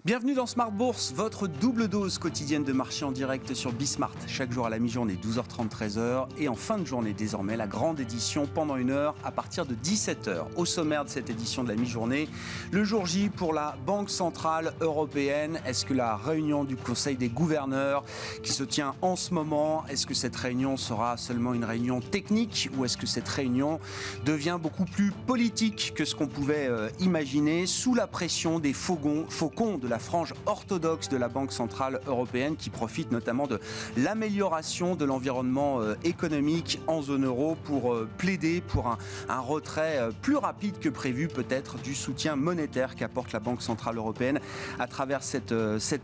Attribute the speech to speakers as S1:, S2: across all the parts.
S1: Bienvenue dans Smart Bourse, votre double dose quotidienne de marché en direct sur Bismart. Chaque jour à la mi-journée, 12h30, 13h. Et en fin de journée désormais, la grande édition pendant une heure à partir de 17h. Au sommaire de cette édition de la mi-journée, le jour J pour la Banque Centrale Européenne. Est-ce que la réunion du Conseil des gouverneurs qui se tient en ce moment, est-ce que cette réunion sera seulement une réunion technique ou est-ce que cette réunion devient beaucoup plus politique que ce qu'on pouvait imaginer sous la pression des faucons de la frange orthodoxe de la Banque Centrale Européenne qui profite notamment de l'amélioration de l'environnement économique en zone euro pour plaider pour un retrait plus rapide que prévu peut-être du soutien monétaire qu'apporte la Banque Centrale Européenne à travers cette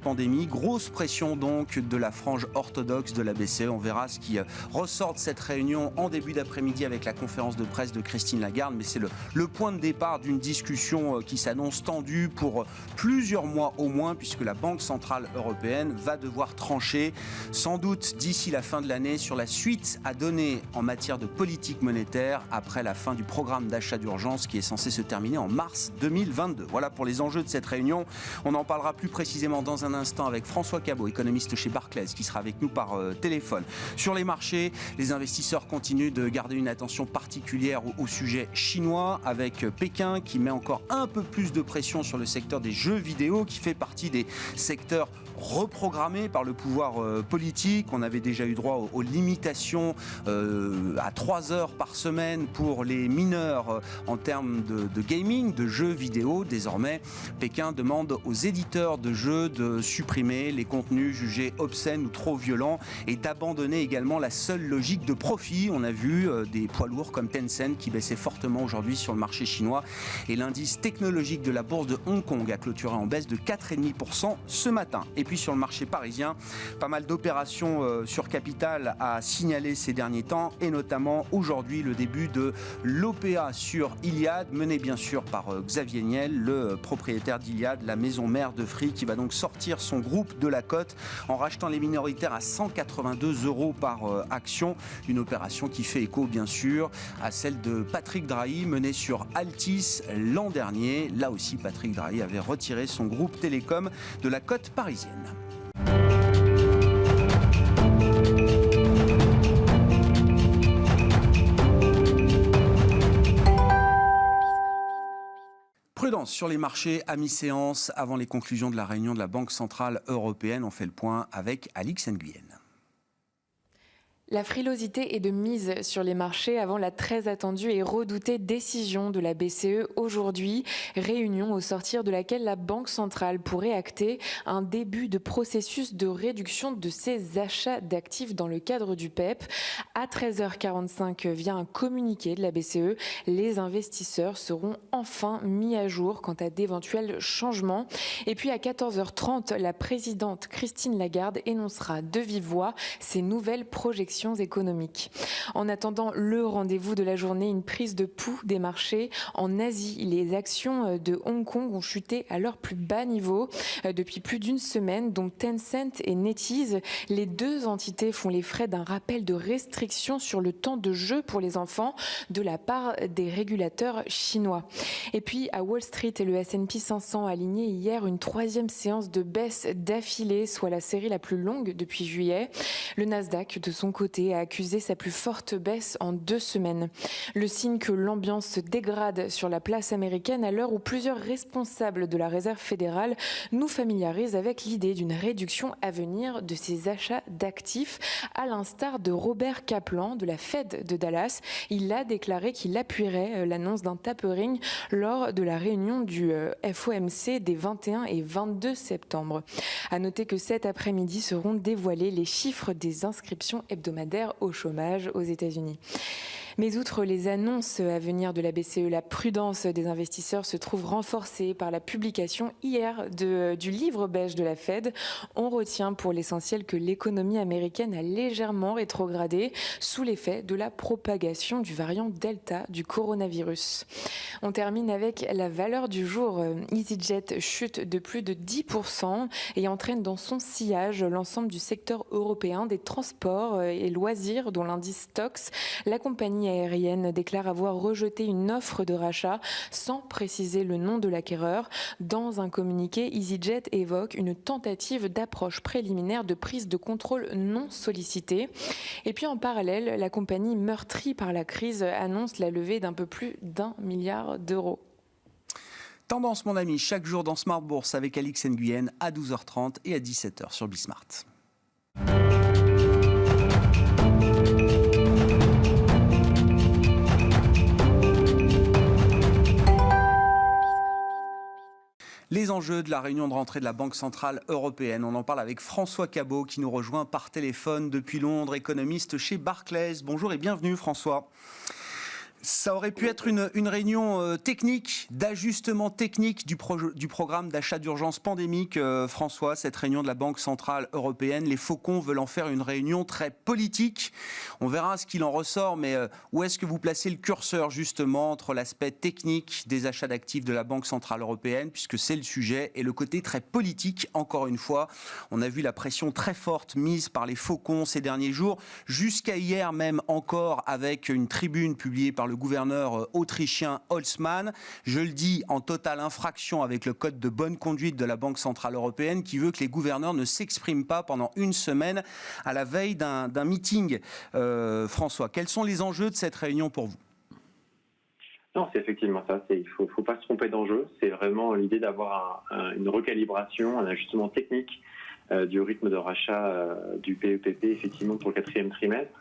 S1: pandémie. Grosse pression donc de la frange orthodoxe de la BCE. On verra ce qui ressort de cette réunion en début d'après-midi avec la conférence de presse de Christine Lagarde, mais c'est le point de départ d'une discussion qui s'annonce tendue pour plusieurs mois au moins, puisque la Banque Centrale Européenne va devoir trancher, sans doute d'ici la fin de l'année, sur la suite à donner en matière de politique monétaire après la fin du programme d'achat d'urgence qui est censé se terminer en mars 2022. Voilà pour les enjeux de cette réunion. On en parlera plus précisément dans un instant avec François Cabot, économiste chez Barclays, qui sera avec nous par téléphone. Sur les marchés, les investisseurs continuent de garder une attention particulière au sujet chinois, avec Pékin qui met encore un peu plus de pression sur le secteur des jeux vidéo, qui fait partie des secteurs reprogrammés par le pouvoir politique. On avait déjà eu droit aux limitations à 3 heures par semaine pour les mineurs en termes de gaming, de jeux vidéo. Désormais, Pékin demande aux éditeurs de jeux de supprimer les contenus jugés obscènes ou trop violents et d'abandonner également la seule logique de profit. On a vu des poids lourds comme Tencent qui baissait fortement aujourd'hui sur le marché chinois, et l'indice technologique de la bourse de Hong Kong a clôturé en baisse de 4,5% ce matin. Et puis sur le marché parisien, pas mal d'opérations sur capital à signaler ces derniers temps, et notamment aujourd'hui le début de l'OPA sur Iliad, mené bien sûr par Xavier Niel, le propriétaire d'Iliad, la maison mère de Free, qui va donc sortir son groupe de la cote en rachetant les minoritaires à 182 € par action. Une opération qui fait écho bien sûr à celle de Patrick Drahi menée sur Altis l'an dernier. Là aussi, Patrick Drahi avait retiré son groupe Télécom de la cote parisienne. Prudence sur les marchés à mi-séance avant les conclusions de la réunion de la Banque Centrale Européenne. On fait le point avec Alix Nguyen.
S2: La frilosité est de mise sur les marchés avant la très attendue et redoutée décision de la BCE aujourd'hui, réunion au sortir de laquelle la Banque centrale pourrait acter un début de processus de réduction de ses achats d'actifs dans le cadre du PEPP. À 13h45, via un communiqué de la BCE, les investisseurs seront enfin mis à jour quant à d'éventuels changements. Et puis à 14h30, la présidente Christine Lagarde énoncera de vive voix ses nouvelles projections économiques. En attendant le rendez-vous de la journée, une prise de pouls des marchés en Asie. Les actions de Hong Kong ont chuté à leur plus bas niveau depuis plus d'une semaine, dont Tencent et NetEase. Les deux entités font les frais d'un rappel de restrictions sur le temps de jeu pour les enfants de la part des régulateurs chinois. Et puis à Wall Street, le S&P 500 a aligné hier une troisième séance de baisse d'affilée, soit la série la plus longue depuis juillet. Le Nasdaq, de son côté, a accusé sa plus forte baisse en 2 semaines. Le signe que l'ambiance se dégrade sur la place américaine à l'heure où plusieurs responsables de la Réserve fédérale nous familiarisent avec l'idée d'une réduction à venir de ses achats d'actifs, à l'instar de Robert Kaplan de la Fed de Dallas. Il a déclaré qu'il appuierait l'annonce d'un tapering lors de la réunion du FOMC des 21 et 22 septembre. À noter que cet après-midi seront dévoilés les chiffres des inscriptions hebdomadaires au chômage aux États-Unis. Mais outre les annonces à venir de la BCE, la prudence des investisseurs se trouve renforcée par la publication hier du livre beige de la Fed. On retient pour l'essentiel que l'économie américaine a légèrement rétrogradé sous l'effet de la propagation du variant Delta du coronavirus. On termine avec la valeur du jour. EasyJet chute de plus de 10% et entraîne dans son sillage l'ensemble du secteur européen des transports et loisirs, dont l'indice Stoxx. La compagnie aérienne déclare avoir rejeté une offre de rachat sans préciser le nom de l'acquéreur. Dans un communiqué, EasyJet évoque une tentative d'approche préliminaire de prise de contrôle non sollicitée. Et puis en parallèle, la compagnie meurtrie par la crise annonce la levée d'un peu plus d'1 milliard d'euros.
S1: Tendance, mon ami, chaque jour dans Smart Bourse avec Alix Nguyen à 12h30 et à 17h sur Bismart. Les enjeux de la réunion de rentrée de la Banque Centrale Européenne. On en parle avec François Cabot qui nous rejoint par téléphone depuis Londres, économiste chez Barclays. Bonjour et bienvenue François. Ça aurait pu être une réunion technique, d'ajustement technique du programme d'achat d'urgence pandémique, François, cette réunion de la Banque Centrale Européenne. Les faucons veulent en faire une réunion très politique. On verra ce qu'il en ressort, mais où est-ce que vous placez le curseur justement entre l'aspect technique des achats d'actifs de la Banque Centrale Européenne, puisque c'est le sujet, et le côté très politique, encore une fois. On a vu la pression très forte mise par les faucons ces derniers jours, jusqu'à hier même encore avec une tribune publiée par le gouverneur autrichien Holzmann. Je le dis, en totale infraction avec le code de bonne conduite de la Banque Centrale Européenne qui veut que les gouverneurs ne s'expriment pas pendant une semaine à la veille d'un meeting. François, quels sont les enjeux de cette réunion pour vous ?
S3: Non, c'est effectivement ça. Il faut pas se tromper d'enjeu. C'est vraiment l'idée d'avoir une recalibration, un ajustement technique du rythme de rachat du PEPP, effectivement, pour le 4e trimestre.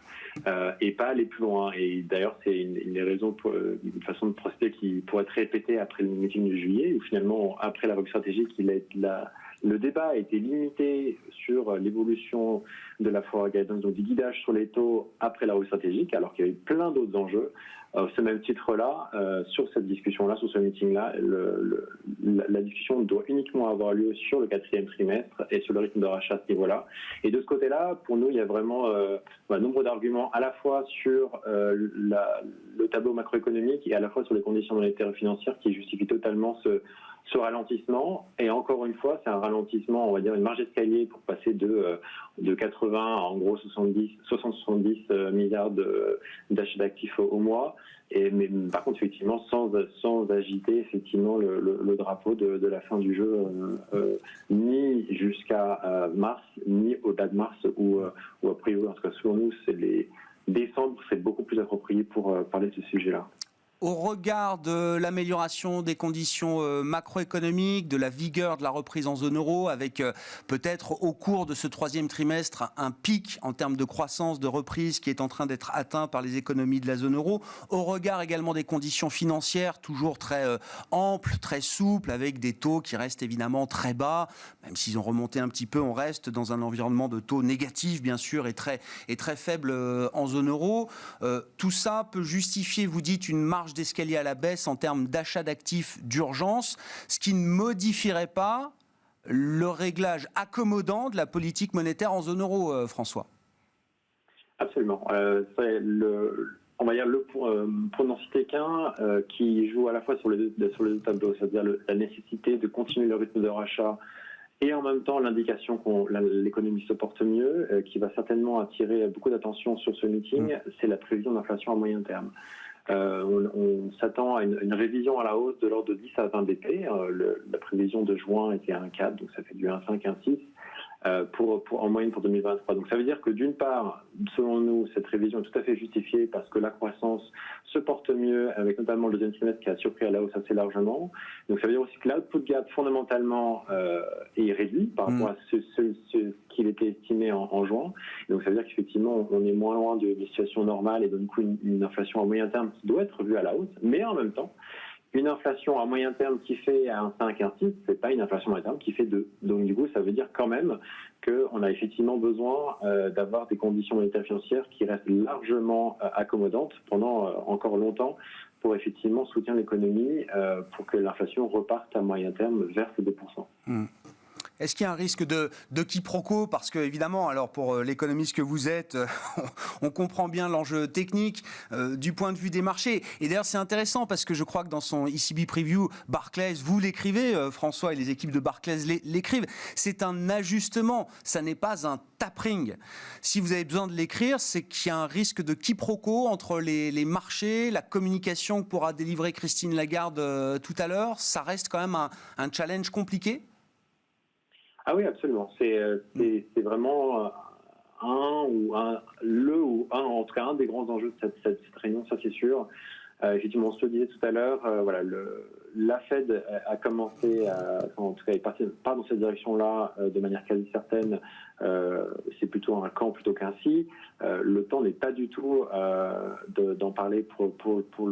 S3: Et pas aller plus loin. Et d'ailleurs, c'est une des raisons, une façon de procéder qui pourrait être répétée après le meeting de juillet, où finalement, après la revue stratégique, le débat a été limité sur l'évolution de la forward guidance, donc du guidage sur les taux après la revue stratégique, alors qu'il y avait plein d'autres enjeux. Ce même titre-là, sur cette discussion-là, sur ce meeting-là, la discussion doit uniquement avoir lieu sur le 4e trimestre et sur le rythme de rachat à ce niveau-là. Et de ce côté-là, pour nous, il y a vraiment un nombre d'arguments à la fois sur le tableau macroéconomique et à la fois sur les conditions monétaires et financières qui justifient totalement ce ralentissement. Et encore une fois, c'est un ralentissement, on va dire une marge d'escalier pour passer de 80 à en gros 60-70 milliards d'achats d'actifs au mois. Mais par contre, effectivement, sans agiter effectivement le drapeau de la fin du jeu, ni jusqu'à mars, ni au-delà de mars, ou a priori, en tout cas selon nous, décembre, c'est beaucoup plus approprié pour parler de ce sujet-là.
S1: Au regard de l'amélioration des conditions macroéconomiques, de la vigueur de la reprise en zone euro, avec peut-être au cours de ce 3e trimestre un pic en termes de croissance, de reprise qui est en train d'être atteint par les économies de la zone euro, au regard également des conditions financières toujours très amples, très souples, avec des taux qui restent évidemment très bas, même s'ils ont remonté un petit peu, on reste dans un environnement de taux négatifs bien sûr et très faible en zone euro. Tout ça peut justifier, vous dites, une marge d'escalier à la baisse en termes d'achat d'actifs d'urgence, ce qui ne modifierait pas le réglage accommodant de la politique monétaire en zone euro, François.
S3: Absolument. On va dire pour n'en citer qu'un, qui joue à la fois sur les deux tableaux, c'est-à-dire la nécessité de continuer le rythme de rachat et en même temps l'indication que l'économie se porte mieux, qui va certainement attirer beaucoup d'attention sur ce meeting, c'est la prévision d'inflation à moyen terme. On s'attend à une révision à la hausse de l'ordre de 10 à 20 BP. La prévision de juin était à 1,4, donc ça fait du 1,5, 1,6 en moyenne pour 2023. Donc ça veut dire que d'une part, selon nous, cette révision est tout à fait justifiée parce que la croissance se porte mieux, avec notamment le 2e trimestre qui a surpris à la hausse assez largement. Donc ça veut dire aussi que l'output gap fondamentalement est réduit par rapport à ce qu'il était estimé en juin. Donc ça veut dire qu'effectivement on est moins loin de situation normale et donc du coup une inflation à moyen terme qui doit être revue à la hausse, mais en même temps une inflation à moyen terme qui fait un 5, un 6, c'est pas une inflation à moyen terme qui fait 2. Donc du coup, ça veut dire quand même qu'on a effectivement besoin d'avoir des conditions monétaires financières qui restent largement accommodantes pendant encore longtemps pour effectivement soutenir l'économie pour que l'inflation reparte à moyen terme vers ces 2%.
S1: Est-ce qu'il y a un risque de quiproquo? Parce que, évidemment, alors pour l'économiste que vous êtes, on comprend bien l'enjeu technique du point de vue des marchés. Et d'ailleurs, c'est intéressant parce que je crois que dans son ECB Preview, Barclays, vous l'écrivez, François, et les équipes de Barclays l'écrivent. C'est un ajustement, ça n'est pas un tapering. Si vous avez besoin de l'écrire, c'est qu'il y a un risque de quiproquo entre les marchés, la communication que pourra délivrer Christine Lagarde tout à l'heure. Ça reste quand même un challenge compliqué?
S3: Ah oui, absolument. C'est vraiment en tout cas un des grands enjeux de cette réunion, ça c'est sûr. Effectivement, on se le disait tout à l'heure, la Fed a commencé, en tout cas, pas dans cette direction-là de manière quasi certaine. C'est plutôt un quand plutôt qu'un si. Le temps n'est pas du tout d'en parler pour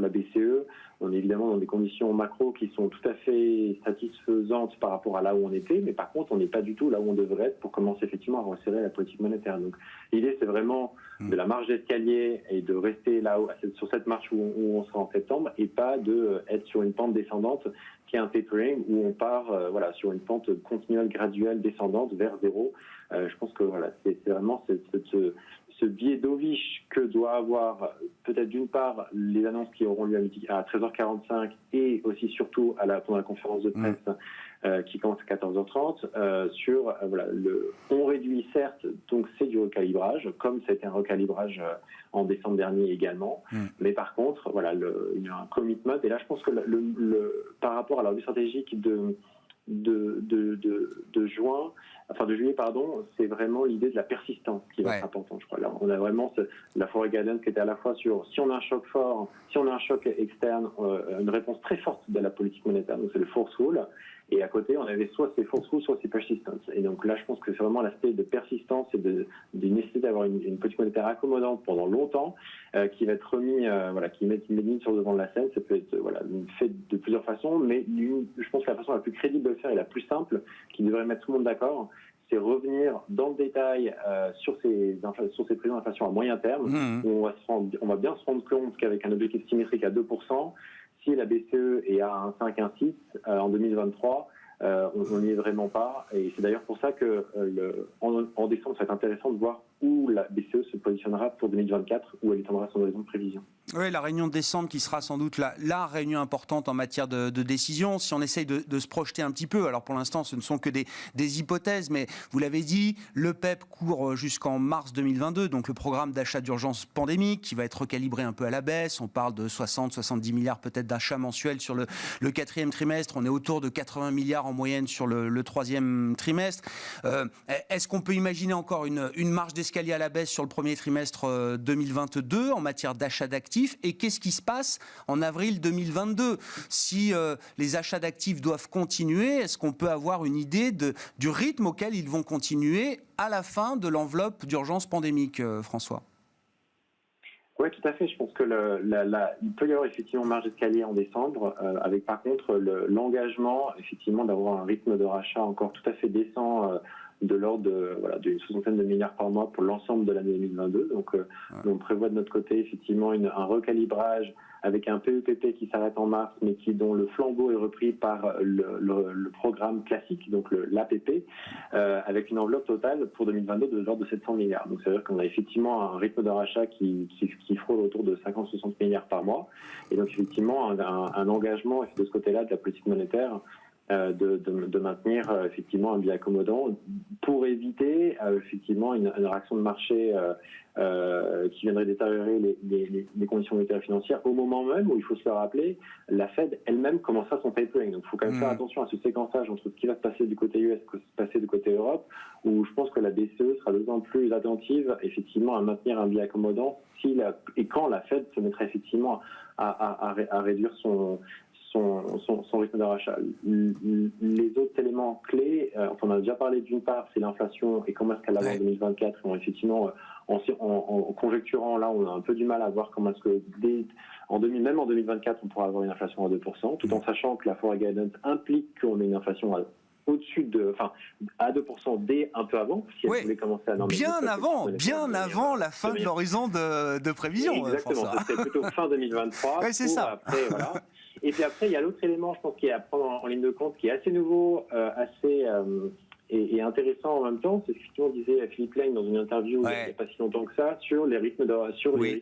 S3: la BCE. On est évidemment dans des conditions macro qui sont tout à fait satisfaisantes par rapport à là où on était, mais par contre, on n'est pas du tout là où on devrait être pour commencer effectivement à resserrer la politique monétaire. Donc, l'idée, c'est vraiment de la marge d'escalier et de rester là sur cette marche où on sera en septembre, et pas être sur une pente descendante qui est un tapering où on part sur une pente continuelle, graduelle, descendante vers zéro. Je pense que c'est vraiment ce biais dovish que doit avoir peut-être d'une part les annonces qui auront lieu à 13h45 et aussi surtout pendant la conférence de presse qui commence à 14h30 on réduit certes, donc c'est du recalibrage, comme c'était un recalibrage en décembre dernier également, mais par contre il y a un commitment, et là je pense que par rapport à l'ordre stratégique de juillet, c'est vraiment l'idée de la persistance qui va être importante, je crois. Là, on a vraiment la forêt guidance qui était à la fois sur si on a un choc fort, si on a un choc externe, une réponse très forte de la politique monétaire, donc c'est le force rule, et à côté on avait soit c'est force rule, soit c'est persistance. Et donc là je pense que c'est vraiment l'aspect de persistance et de nécessité d'avoir une politique monétaire accommodante pendant longtemps, qui va être remis, qui met sur le devant de la scène. Ça peut être fait de plusieurs façons, mais je pense que la façon la plus crédible de le faire et la plus simple, qui devrait mettre tout le monde d'accord, c'est revenir dans le détail sur ces prévisions d'inflation à moyen terme, où on va bien se rendre compte qu'avec un objectif symétrique à 2%, si la BCE est à un 5, un 6 en 2023, on n'y est vraiment pas. Et c'est d'ailleurs pour ça que en décembre, ça va être intéressant de voir où la BCE se positionnera pour 2024, où elle étendra son horizon de prévision.
S1: Oui, la réunion de décembre qui sera sans doute la réunion importante en matière de décision. Si on essaye de se projeter un petit peu, alors pour l'instant ce ne sont que des hypothèses, mais vous l'avez dit, le PEP court jusqu'en mars 2022, donc le programme d'achat d'urgence pandémique qui va être recalibré un peu à la baisse. On parle de 60-70 milliards peut-être d'achats mensuels sur le quatrième trimestre. On est autour de 80 milliards en moyenne sur le troisième trimestre. Est-ce qu'on peut imaginer encore une marge d'escalier à la baisse sur le premier trimestre 2022 en matière d'achat d'actifs? Et qu'est-ce qui se passe en avril 2022? Si les achats d'actifs doivent continuer, est-ce qu'on peut avoir une idée du rythme auquel ils vont continuer à la fin de l'enveloppe d'urgence pandémique, François?
S3: Oui, tout à fait. Je pense que il peut y avoir effectivement marge d'escalier en décembre, avec par contre l'engagement effectivement d'avoir un rythme de rachat encore tout à fait décent, de l'ordre d'une soixantaine de milliards par mois pour l'ensemble de l'année 2022. Donc, on prévoit de notre côté effectivement un recalibrage avec un PEPP qui s'arrête en mars, mais dont le flambeau est repris par le programme classique, donc l'APP, avec une enveloppe totale pour 2022 de l'ordre de 700 milliards. Donc, c'est-à-dire qu'on a effectivement un rythme de rachat qui frôle autour de 50-60 milliards par mois. Et donc, effectivement, un engagement de ce côté-là de la politique monétaire de maintenir effectivement un biais accommodant pour éviter effectivement une réaction de marché qui viendrait détériorer les conditions monétaires et financières au moment même où, il faut se le rappeler, la Fed elle-même commencera son tapering. Donc il faut quand même faire attention à ce séquençage entre ce qui va se passer du côté US et ce qui va se passer du côté Europe, où je pense que la BCE sera d'autant plus attentive effectivement à maintenir un biais accommodant et quand la Fed se mettra effectivement à réduire son rythme de rachat. Les autres éléments clés, on en a déjà parlé d'une part, c'est l'inflation et comment est-ce qu'elle va en 2024. Effectivement, en conjecturant, là, on a un peu du mal à voir comment est-ce que même en 2024, on pourra avoir une inflation à 2%, tout en sachant que la forward guidance implique qu'on ait une inflation à 2% dès un peu avant, si elle voulait commencer à normaliser.
S1: Bien avant la fin de l'horizon de prévision.
S3: Exactement, ce serait plutôt fin 2023.
S1: Ouais, c'est ça.
S3: Après, Et puis après, il y a l'autre élément, je pense, qui est à prendre en ligne de compte, qui est assez nouveau, et intéressant en même temps. C'est ce que disait Philippe Lane dans une interview il n'y a pas si longtemps que ça, sur les rythmes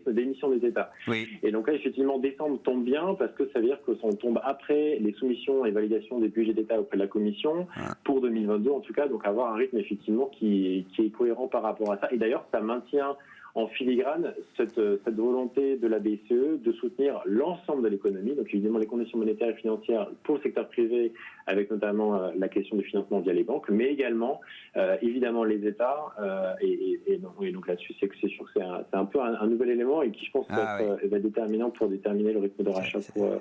S3: d'émission des États. Oui. Et donc là, effectivement, décembre tombe bien parce que ça veut dire que ça tombe après les soumissions et validations des budgets d'État auprès de la Commission, pour 2022 en tout cas, donc avoir un rythme effectivement qui est cohérent par rapport à ça. Et d'ailleurs, ça maintient en filigrane cette volonté de la BCE de soutenir l'ensemble de l'économie, donc évidemment les conditions monétaires et financières pour le secteur privé, avec notamment la question du financement via les banques, mais également évidemment les États, et donc là-dessus c'est sûr que c'est un peu un nouvel élément et qui je pense va être déterminant pour déterminer le rythme de rachat pour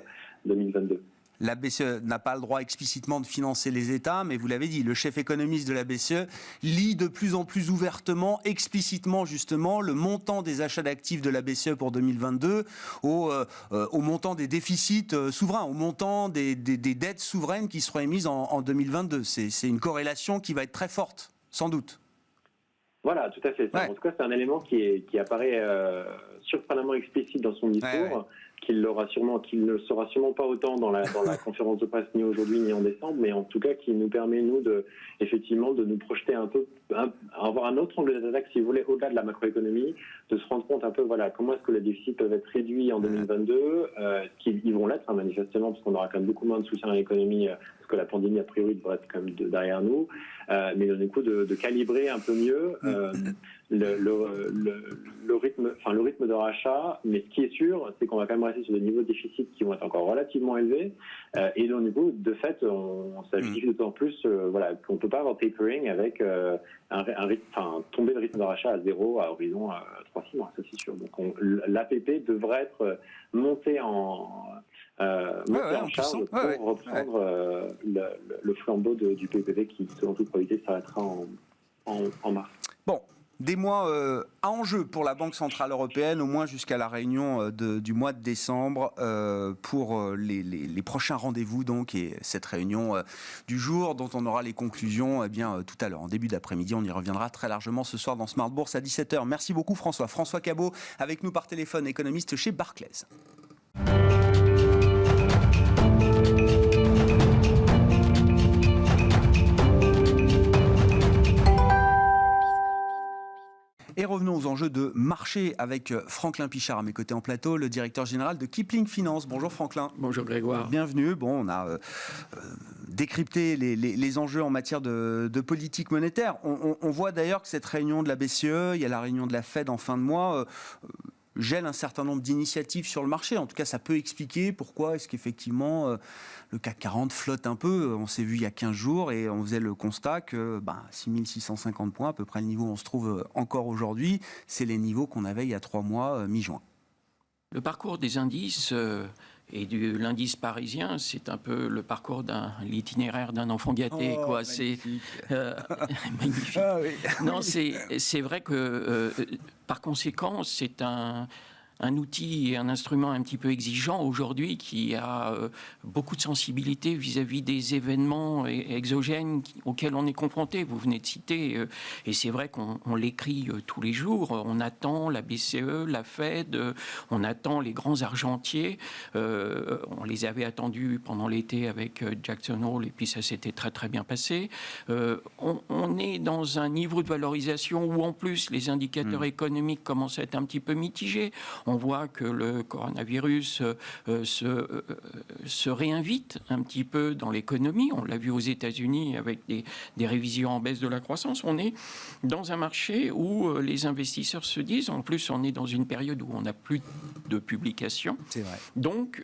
S3: 2022.
S1: La BCE n'a pas le droit explicitement de financer les États, mais vous l'avez dit, le chef économiste de la BCE lit de plus en plus ouvertement, explicitement justement, le montant des achats d'actifs de la BCE pour 2022 au montant des déficits souverains, au montant des dettes souveraines qui seront émises en 2022. C'est une corrélation qui va être très forte, sans doute.
S3: Voilà, tout à fait. En tout cas, c'est un élément qui apparaît surprenamment explicite dans son discours. Qu'il ne le sera sûrement pas autant dans la conférence de presse ni aujourd'hui ni en décembre, mais en tout cas qui nous permet nous effectivement de nous projeter un peu, avoir un autre angle d'attaque si vous voulez au-delà de la macroéconomie, de se rendre compte un peu comment est-ce que les déficits peuvent être réduits en 2022, qu'ils vont l'être manifestement parce qu'on aura quand même beaucoup moins de soutien à l'économie parce que la pandémie a priori devrait être quand même derrière nous, mais du coup de calibrer un peu mieux le rythme de rachat, mais ce qui est sûr, c'est qu'on va quand même rester sur des niveaux de déficit qui vont être encore relativement élevés, et donc du coup, de fait, ça justifie d'autant plus qu'on ne peut pas avoir tapering avec tomber le rythme de rachat à zéro à horizon 3-6 mois, ça c'est sûr. Donc l'APP devrait être monté en charge pour reprendre le flambeau du PPP qui, selon toute probabilité, s'arrêtera en mars.
S1: Bon. Des mois à enjeu pour la Banque Centrale Européenne, au moins jusqu'à la réunion du mois de décembre, pour les prochains rendez-vous, donc, et cette réunion du jour, dont on aura les conclusions tout à l'heure, en début d'après-midi. On y reviendra très largement ce soir dans Smart Bourse à 17h. Merci beaucoup François. François Cabot, avec nous par téléphone, économiste chez Barclays. Et revenons aux enjeux de marché avec Franklin Pichard à mes côtés en plateau, le directeur général de Kipling Finance. Bonjour Franklin.
S4: Bonjour Grégoire.
S1: Bienvenue. Bon, on a décrypté les enjeux en matière de politique monétaire. On voit d'ailleurs que cette réunion de la BCE, il y a la réunion de la Fed en fin de mois, gèle un certain nombre d'initiatives sur le marché. En tout cas, ça peut expliquer pourquoi est-ce qu'effectivement le CAC 40 flotte un peu. On s'est vu il y a 15 jours et on faisait le constat que 6650 points, à peu près le niveau où on se trouve encore aujourd'hui, c'est les niveaux qu'on avait il y a 3 mois, mi-juin.
S4: Le parcours des indices et de l'indice parisien, c'est un peu le parcours l'itinéraire d'un enfant gâté.
S1: Magnifique.
S4: C'est magnifique.
S1: Ah, oui.
S4: Non, c'est vrai que par conséquent, c'est un outil et un instrument un petit peu exigeant aujourd'hui qui a beaucoup de sensibilité vis-à-vis des événements exogènes auxquels on est confronté. Vous venez de citer, et c'est vrai qu'on l'écrit tous les jours, on attend la BCE, la Fed, on attend les grands argentiers. On les avait attendus pendant l'été avec Jackson Hole et puis ça s'était très très bien passé. On est dans un niveau de valorisation où en plus les indicateurs économiques commencent à être un petit peu mitigés. On voit que le coronavirus se réinvite un petit peu dans l'économie. On l'a vu aux États-Unis avec des révisions en baisse de la croissance. On est dans un marché où les investisseurs se disent, en plus on est dans une période où on n'a plus de publications.
S1: C'est vrai.
S4: Donc,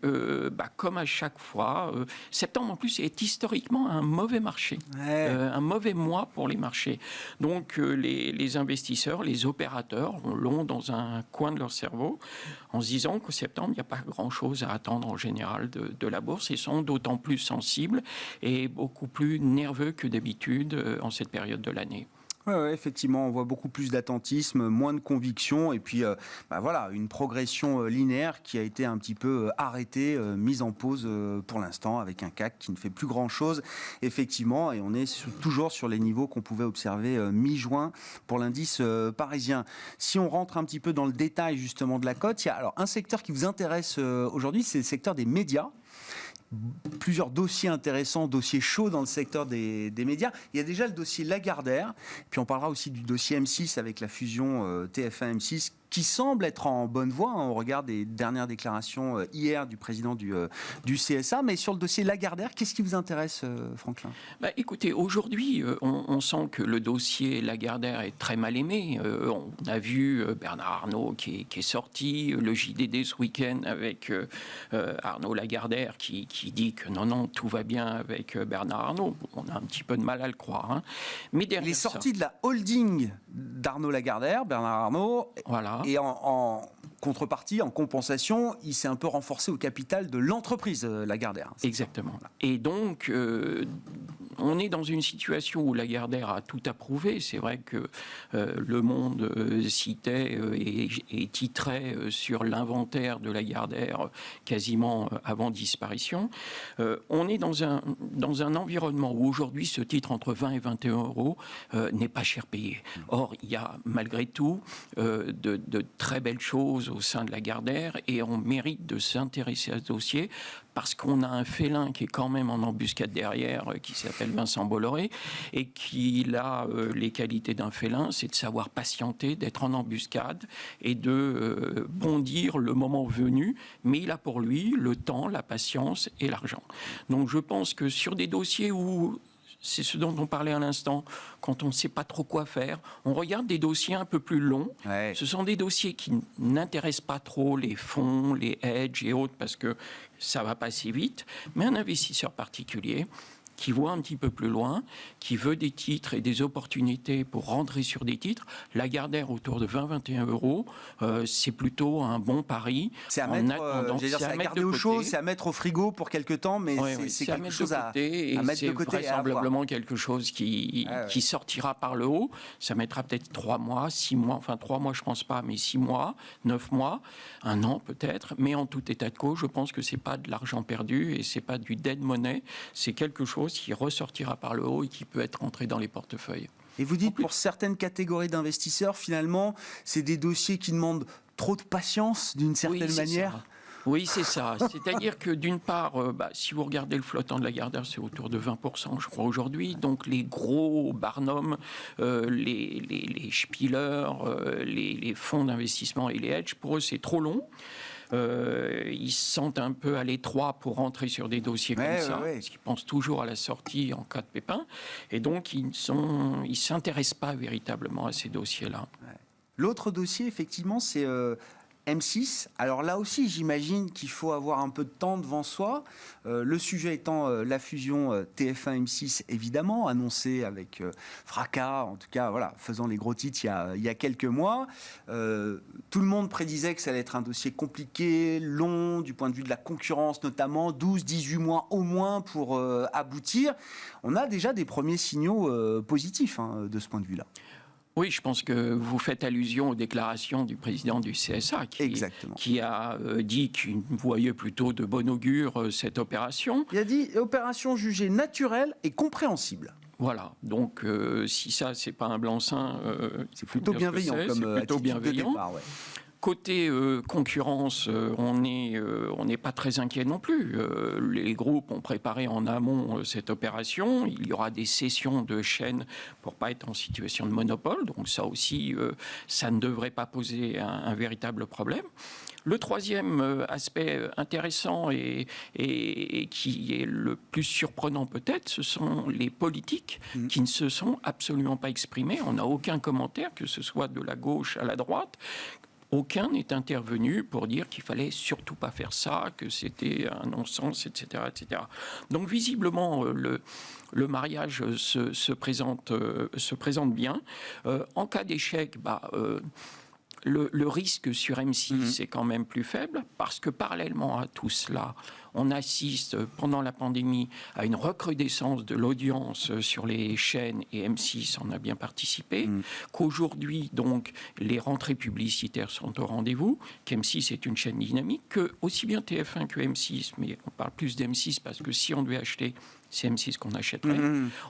S4: comme à chaque fois, septembre en plus est historiquement un mauvais marché, un mauvais mois pour les marchés. Donc les investisseurs, les opérateurs l'ont dans un coin de leur cerveau en se disant qu'au septembre, il n'y a pas grand-chose à attendre en général de la bourse et sont d'autant plus sensibles et beaucoup plus nerveux que d'habitude en cette période de l'année.
S1: Ouais, effectivement, on voit beaucoup plus d'attentisme, moins de conviction, et puis voilà, une progression linéaire qui a été un petit peu arrêtée, mise en pause pour l'instant, avec un CAC qui ne fait plus grand-chose, effectivement, et on est toujours sur les niveaux qu'on pouvait observer mi-juin pour l'indice parisien. Si on rentre un petit peu dans le détail justement de la cote, il y a alors un secteur qui vous intéresse aujourd'hui, c'est le secteur des médias. Plusieurs dossiers intéressants, dossiers chauds dans le secteur des médias. Il y a déjà le dossier Lagardère, puis on parlera aussi du dossier M6 avec la fusion TF1-M6 qui semble être en bonne voie. On regarde des dernières déclarations hier du président du CSA. Mais sur le dossier Lagardère, qu'est-ce qui vous intéresse, Franklin ?
S4: Écoutez, aujourd'hui, on sent que le dossier Lagardère est très mal aimé. On a vu Bernard Arnault qui est sorti, le JDD ce week-end avec Arnaud Lagardère qui dit que non, tout va bien avec Bernard Arnault. On a un petit peu de mal à le croire. Hein. Mais derrière
S1: il est sorti de la holding d'Arnaud Lagardère, Bernard Arnault.
S4: Voilà.
S1: Et en contrepartie, en compensation, il s'est un peu renforcé au capital de l'entreprise Lagardère.
S4: Exactement. Et donc, on est dans une situation où Lagardère a tout approuvé. C'est vrai que Le Monde citait et titrait sur l'inventaire de Lagardère quasiment avant disparition. On est dans un environnement où aujourd'hui ce titre entre 20 et 21 euros n'est pas cher payé. Or, il y a malgré tout de très belles choses au sein de Lagardère et on mérite de s'intéresser à ce dossier parce qu'on a un félin qui est quand même en embuscade derrière, qui s'appelle Vincent Bolloré, et qui a les qualités d'un félin, c'est de savoir patienter, d'être en embuscade et de bondir le moment venu, mais il a pour lui le temps, la patience et l'argent. Donc je pense que sur des dossiers où c'est ce dont on parlait à l'instant, quand on ne sait pas trop quoi faire, on regarde des dossiers un peu plus longs. Ouais. Ce sont des dossiers qui n'intéressent pas trop les fonds, les hedges et autres, parce que ça va passer vite. Mais un investisseur particulier qui voit un petit peu plus loin, qui veut des titres et des opportunités pour rentrer sur des titres, Lagardère autour de 20-21 euros, c'est plutôt un bon pari.
S1: C'est à mettre, c'est à garder au chaud, c'est à mettre au frigo pour quelques temps, mais c'est quelque chose à mettre de côté.
S4: C'est vraisemblablement quelque chose qui sortira par le haut. Ça mettra peut-être 3 mois, 6 mois, enfin 3 mois je pense pas, mais 6 mois, 9 mois, 1 an peut-être. Mais en tout état de cause, je pense que c'est pas de l'argent perdu et c'est pas du dead money, c'est quelque chose qui ressortira par le haut et qui peut être entré dans les portefeuilles.
S1: Et vous dites, pour certaines catégories d'investisseurs, finalement, c'est des dossiers qui demandent trop de patience, d'une certaine manière.
S4: Oui, c'est ça. C'est-à-dire que d'une part, si vous regardez le flottant de Lagardère, c'est autour de 20%, je crois, aujourd'hui. Donc les gros Barnum, les Spieler, les fonds d'investissement et les hedges, pour eux, c'est trop long. Ils se sentent un peu à l'étroit pour rentrer sur des dossiers comme ça, parce qu'ils pensent toujours à la sortie en cas de pépin, et donc ils ne s'intéressent pas véritablement à ces dossiers-là.
S1: Ouais. L'autre dossier, effectivement, c'est M6. Alors là aussi, j'imagine qu'il faut avoir un peu de temps devant soi. Le sujet étant la fusion TF1-M6, évidemment, annoncée avec fracas, en tout cas, voilà, faisant les gros titres il y a quelques mois. Tout le monde prédisait que ça allait être un dossier compliqué, long, du point de vue de la concurrence notamment, 12-18 mois au moins pour aboutir. On a déjà des premiers signaux positifs de ce point de vue-là.
S4: Oui, je pense que vous faites allusion aux déclarations du président du CSA qui a dit qu'il voyait plutôt de bon augure cette opération.
S1: Il a dit opération jugée naturelle et compréhensible.
S4: Voilà, donc si ça, c'est pas un blanc-seing,
S1: c'est plutôt bienveillant comme
S4: plutôt bienveillant.
S1: De départ, ouais.
S4: Côté concurrence, on n'est pas très inquiet non plus. Les groupes ont préparé en amont cette opération. Il y aura des cessions de chaînes pour pas être en situation de monopole. Donc ça aussi, ça ne devrait pas poser un véritable problème. Le troisième aspect intéressant et qui est le plus surprenant peut-être, ce sont les politiques qui ne se sont absolument pas exprimés. On n'a aucun commentaire, que ce soit de la gauche à la droite. Aucun n'est intervenu pour dire qu'il fallait surtout pas faire ça, que c'était un non-sens, etc., etc. Donc visiblement, le mariage se présente bien. En cas d'échec, le risque sur M6 est quand même plus faible parce que parallèlement à tout cela, on assiste pendant la pandémie à une recrudescence de l'audience sur les chaînes et M6 en a bien participé, qu'aujourd'hui donc les rentrées publicitaires sont au rendez-vous, qu'M6 est une chaîne dynamique, que aussi bien TF1 que M6, mais on parle plus d'M6 parce que si on devait acheter, c'est M6 qu'on achèterait.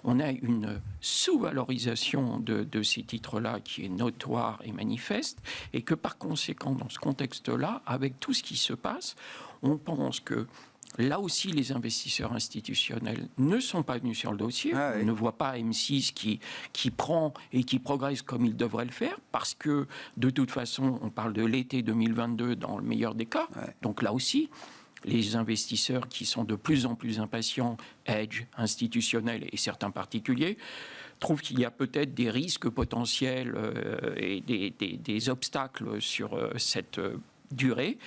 S4: On a une sous-valorisation de ces titres-là qui est notoire et manifeste, et que par conséquent, dans ce contexte-là, avec tout ce qui se passe, on pense que là aussi, les investisseurs institutionnels ne sont pas venus sur le dossier. On ne voit pas M6 qui prend et qui progresse comme il devrait le faire, parce que, de toute façon, on parle de l'été 2022 dans le meilleur des cas. Donc là aussi, les investisseurs qui sont de plus en plus impatients, Edge, institutionnels et certains particuliers, trouvent qu'il y a peut-être des risques potentiels et des obstacles sur cette durée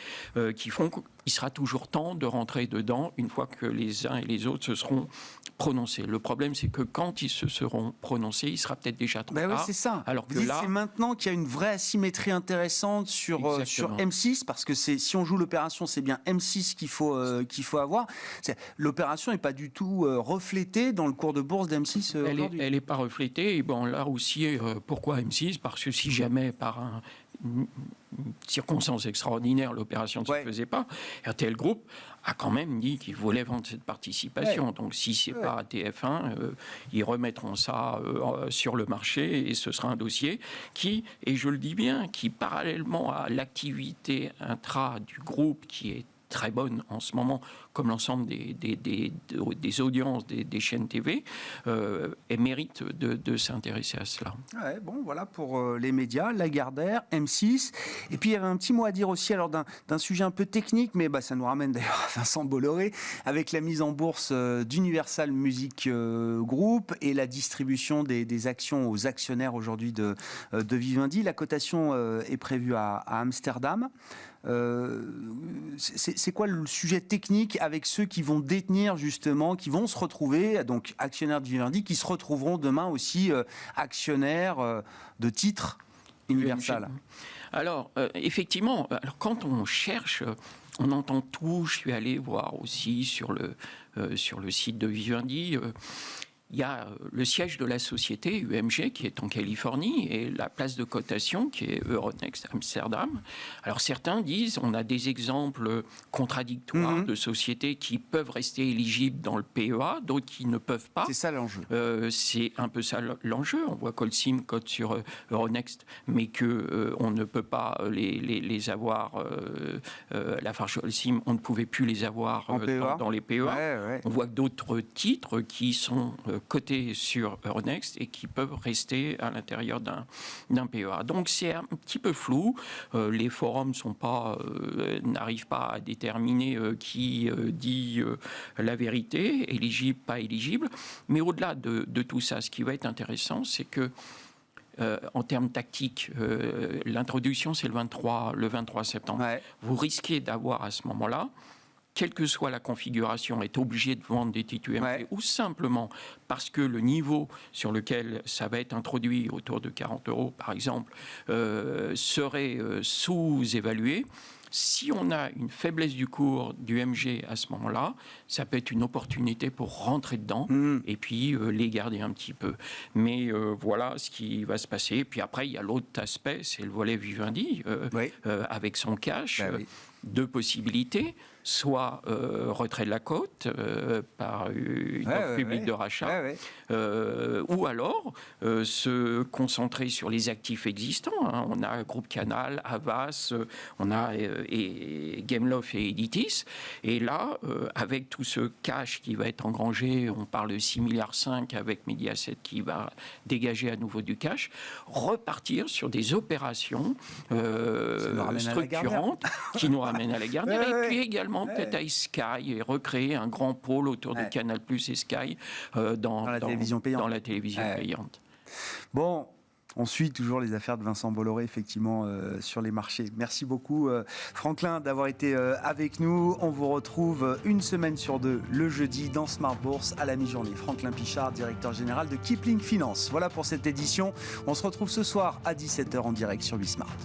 S4: qui font qu'il sera toujours temps de rentrer dedans une fois que les uns et les autres se seront prononcés. Le problème, c'est que quand ils se seront prononcés, il sera peut-être déjà trop tard.
S1: Oui, c'est ça.
S4: Alors que là,
S1: c'est maintenant qu'il y a une vraie asymétrie intéressante sur M6, parce que si on joue l'opération, c'est bien M6 qu'il faut avoir. L'opération n'est pas du tout reflétée dans le cours de bourse d'M6 aujourd'hui.
S4: Elle n'est pas reflétée. Et bon, là aussi, pourquoi M6 ? Parce que si jamais par une circonstance extraordinaire, l'opération ne se faisait pas, RTL Group a quand même dit qu'il voulait vendre cette participation. Donc si ce n'est pas TF1, ils remettront ça sur le marché et ce sera un dossier qui, et je le dis bien, qui parallèlement à l'activité intra du groupe qui est très bonne en ce moment, comme l'ensemble des audiences des chaînes TV, et mérite de s'intéresser à cela.
S1: Bon, voilà pour les médias, Lagardère, M6. Et puis, il y avait un petit mot à dire aussi alors d'un sujet un peu technique, mais ça nous ramène d'ailleurs à Vincent Bolloré, avec la mise en bourse d'Universal Music Group et la distribution des actions aux actionnaires aujourd'hui de Vivendi. La cotation est prévue à Amsterdam. C'est quoi le sujet technique avec ceux qui vont détenir justement, qui vont se retrouver, donc actionnaires de Vivendi, qui se retrouveront demain aussi actionnaires de titres Universal?
S4: Alors, effectivement, quand on cherche, on entend tout. Je suis allé voir aussi sur le site de Vivendi. Il y a le siège de la société, UMG, qui est en Californie, et la place de cotation, qui est Euronext Amsterdam. Alors certains disent, on a des exemples contradictoires de sociétés qui peuvent rester éligibles dans le PEA, d'autres qui ne peuvent pas.
S1: C'est ça l'enjeu.
S4: C'est un peu ça l'enjeu. On voit qu'Holcim cote sur Euronext, mais qu'on ne peut pas les avoir. Lafarge Holcim, on ne pouvait plus les avoir dans les PEA. On voit que d'autres titres qui sont cotés sur Euronext et qui peuvent rester à l'intérieur d'un PEA. Donc c'est un petit peu flou. Les forums n'arrivent pas à déterminer qui dit la vérité, éligible, pas éligible. Mais au-delà de tout ça, ce qui va être intéressant, c'est que en termes tactiques, l'introduction c'est le 23 septembre. Vous risquez d'avoir à ce moment-là, quelle que soit la configuration, est obligé de vendre des titres UMG, ou simplement parce que le niveau sur lequel ça va être introduit, autour de 40 € par exemple, serait sous-évalué. Si on a une faiblesse du cours du MG à ce moment-là, ça peut être une opportunité pour rentrer dedans et puis les garder un petit peu. Mais voilà ce qui va se passer. Et puis après, il y a l'autre aspect, c'est le volet Vivendi, avec son cash. Deux possibilités, soit retrait de la cote par une offre publique de rachat, ou alors se concentrer sur les actifs existants. On a Groupe Canal, Havas, on a Gameloft et Editis. Et là, avec tout ce cash qui va être engrangé, on parle de 6,5 milliards avec Mediaset qui va dégager à nouveau du cash, repartir sur des opérations structurantes qui nous ramènent à la Gardère, et puis également peut-être à Sky, et recréer un grand pôle autour de Canal+ et Sky dans la télévision payante.
S1: Bon, on suit toujours les affaires de Vincent Bolloré, effectivement, sur les marchés. Merci beaucoup, Franklin, d'avoir été avec nous. On vous retrouve une semaine sur deux, le jeudi, dans Smart Bourse, à la mi-journée. Franklin Pichard, directeur général de Kipling Finance. Voilà pour cette édition. On se retrouve ce soir à 17h en direct sur Bismart.